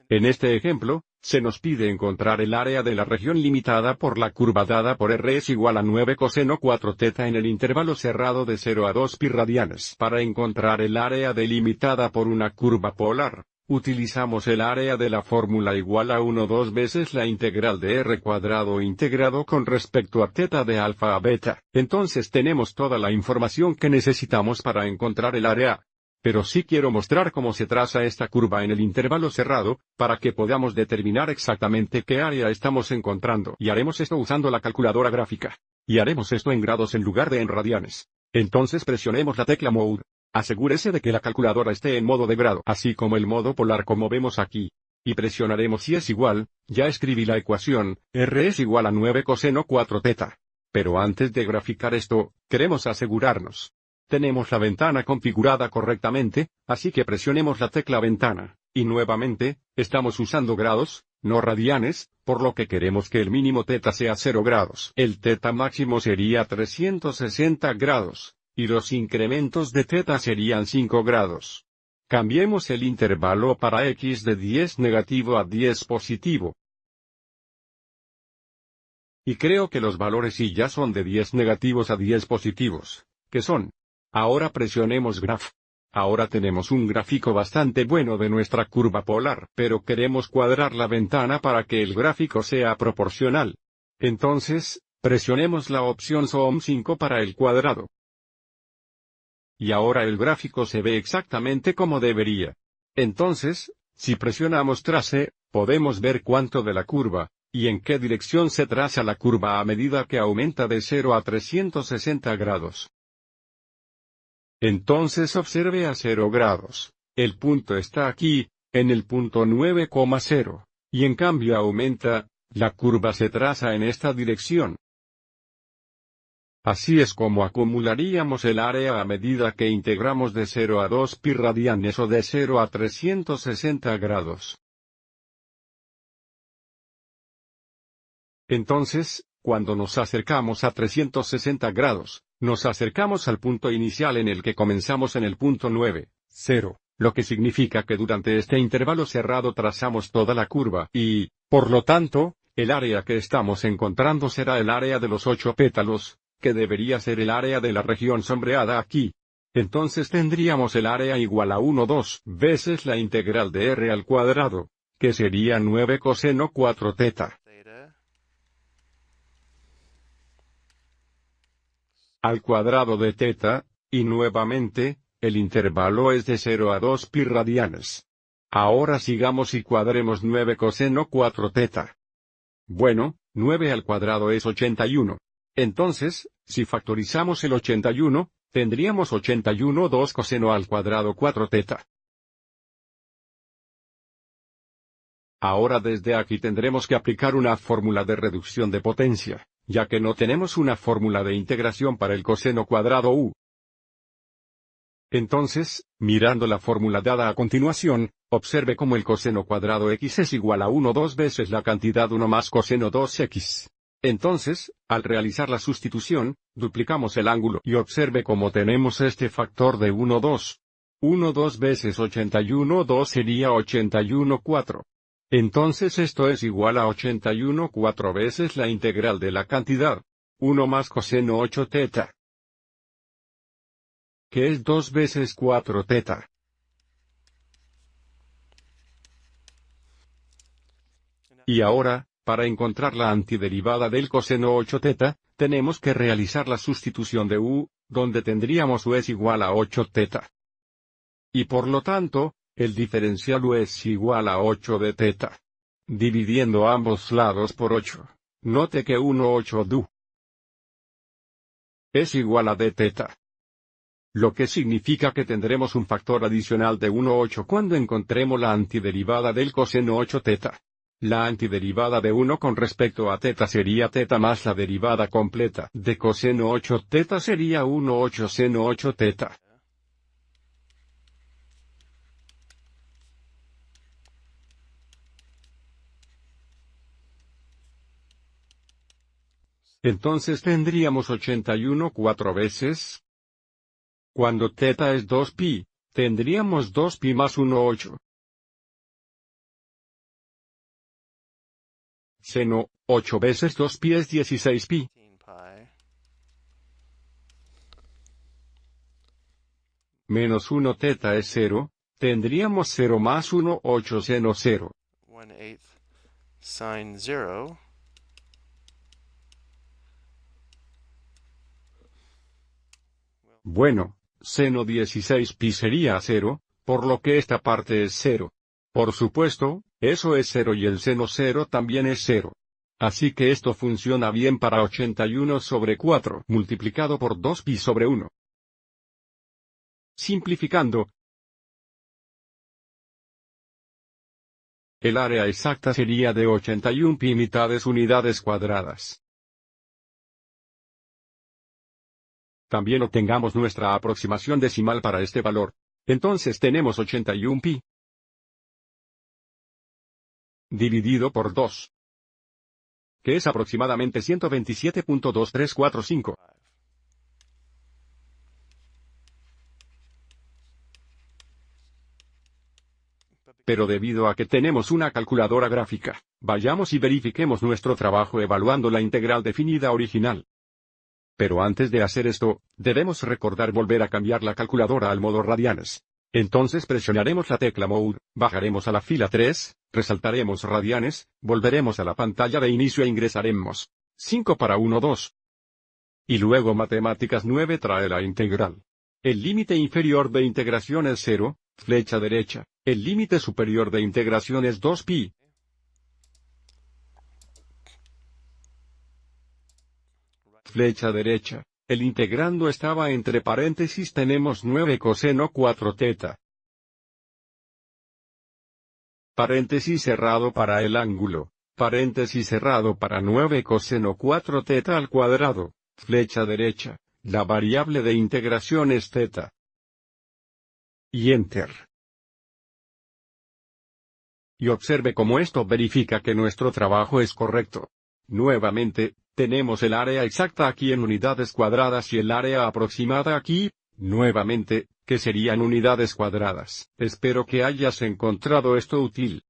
En este ejemplo, se nos pide encontrar el área de la región limitada por la curva dada por R es igual a 9 coseno 4 teta en el intervalo cerrado de 0 a 2 pi radianes. Para encontrar el área delimitada por una curva polar, utilizamos el área de la fórmula igual a 2 veces la integral de R cuadrado integrado con respecto a teta de alfa a beta. Entonces tenemos toda la información que necesitamos para encontrar el área. Pero sí quiero mostrar cómo se traza esta curva en el intervalo cerrado, para que podamos determinar exactamente qué área estamos encontrando. Y haremos esto usando la calculadora gráfica. Y haremos esto en grados en lugar de en radianes. Entonces presionemos la tecla Mode. Asegúrese de que la calculadora esté en modo de grado, así como el modo polar como vemos aquí. Y presionaremos si es igual, ya escribí la ecuación, R es igual a 9 coseno 4 teta. Pero antes de graficar esto, queremos asegurarnos. Tenemos la ventana configurada correctamente, así que presionemos la tecla ventana, y nuevamente, estamos usando grados, no radianes, por lo que queremos que el mínimo teta sea 0 grados. El teta máximo sería 360 grados, y los incrementos de teta serían 5 grados. Cambiemos el intervalo para x de 10 negativo a 10 positivo. Y creo que los valores y ya son de 10 negativos a 10 positivos, que son. Ahora presionemos Graph. Ahora tenemos un gráfico bastante bueno de nuestra curva polar, pero queremos cuadrar la ventana para que el gráfico sea proporcional. Entonces, presionemos la opción Zoom 5 para el cuadrado. Y ahora el gráfico se ve exactamente como debería. Entonces, si presionamos Trace, podemos ver cuánto de la curva, y en qué dirección se traza la curva a medida que aumenta de 0 a 360 grados. Entonces observe a 0 grados. El punto está aquí, en el punto 9,0, y en cambio aumenta, la curva se traza en esta dirección. Así es como acumularíamos el área a medida que integramos de 0 a 2 pi radianes o de 0 a 360 grados. Entonces, cuando nos acercamos a 360 grados, nos acercamos al punto inicial en el que comenzamos en el punto 9, 0, lo que significa que durante este intervalo cerrado trazamos toda la curva y, por lo tanto, el área que estamos encontrando será el área de los 8 pétalos, que debería ser el área de la región sombreada aquí. Entonces tendríamos el área igual a 2 veces la integral de R al cuadrado, que sería 9 coseno 4 teta. Al cuadrado de teta, y nuevamente, el intervalo es de 0 a 2 pi radianes. Ahora sigamos y cuadremos 9 coseno 4 teta. Bueno, 9 al cuadrado es 81. Entonces, si factorizamos el 81, tendríamos 81 2 coseno al cuadrado 4 teta. Ahora desde aquí tendremos que aplicar una fórmula de reducción de potencia, ya que no tenemos una fórmula de integración para el coseno cuadrado u. Entonces, mirando la fórmula dada a continuación, observe cómo el coseno cuadrado x es igual a 2 veces la cantidad 1 más coseno 2x. Entonces, al realizar la sustitución, duplicamos el ángulo y observe cómo tenemos este factor de 2. 2 veces 81 2 sería 81 4. Entonces esto es igual a 81 4 veces la integral de la cantidad 1 más coseno 8 teta, que es 2 veces 4 teta. Y ahora, para encontrar la antiderivada del coseno 8 teta, tenemos que realizar la sustitución de u, donde tendríamos u es igual a 8 teta. Y por lo tanto, el diferencial u es igual a 8 de teta. Dividiendo ambos lados por 8. Note que 8 du es igual a d teta. Lo que significa que tendremos un factor adicional de 8 cuando encontremos la antiderivada del coseno 8 teta. La antiderivada de 1 con respecto a teta sería teta más la derivada completa de coseno 8 teta sería 8 seno 8 teta. Entonces tendríamos 81 4 veces. Cuando teta es 2 pi, tendríamos 2 pi más 8. Seno, 8 veces 2 pi es 16 pi. Menos 1 teta es 0, tendríamos 0 más 1, 8 seno 0. 1/8 sine 0. Bueno, seno 16 pi sería 0, por lo que esta parte es 0. Por supuesto, eso es 0 y el seno 0 también es 0. Así que esto funciona bien para 81 sobre 4 multiplicado por 2 pi sobre 1. Simplificando, el área exacta sería de 81 pi mitades unidades cuadradas. También obtengamos nuestra aproximación decimal para este valor. Entonces tenemos 81 pi dividido por 2, que es aproximadamente 127.2345. Pero debido a que tenemos una calculadora gráfica, vayamos y verifiquemos nuestro trabajo evaluando la integral definida original. Pero antes de hacer esto, debemos recordar volver a cambiar la calculadora al modo radianes. Entonces presionaremos la tecla Mode, bajaremos a la fila 3, resaltaremos radianes, volveremos a la pantalla de inicio e ingresaremos 5 para 1 2. Y luego Matemáticas 9 trae la integral. El límite inferior de integración es 0, flecha derecha, el límite superior de integración es 2 pi. Flecha derecha, el integrando estaba entre paréntesis tenemos 9 coseno 4 teta. Paréntesis cerrado para el ángulo, paréntesis cerrado para 9 coseno 4 teta al cuadrado, flecha derecha, la variable de integración es teta. Y Enter. Y observe cómo esto verifica que nuestro trabajo es correcto. Nuevamente, tenemos el área exacta aquí en unidades cuadradas y el área aproximada aquí, nuevamente, que serían unidades cuadradas. Espero que hayas encontrado esto útil.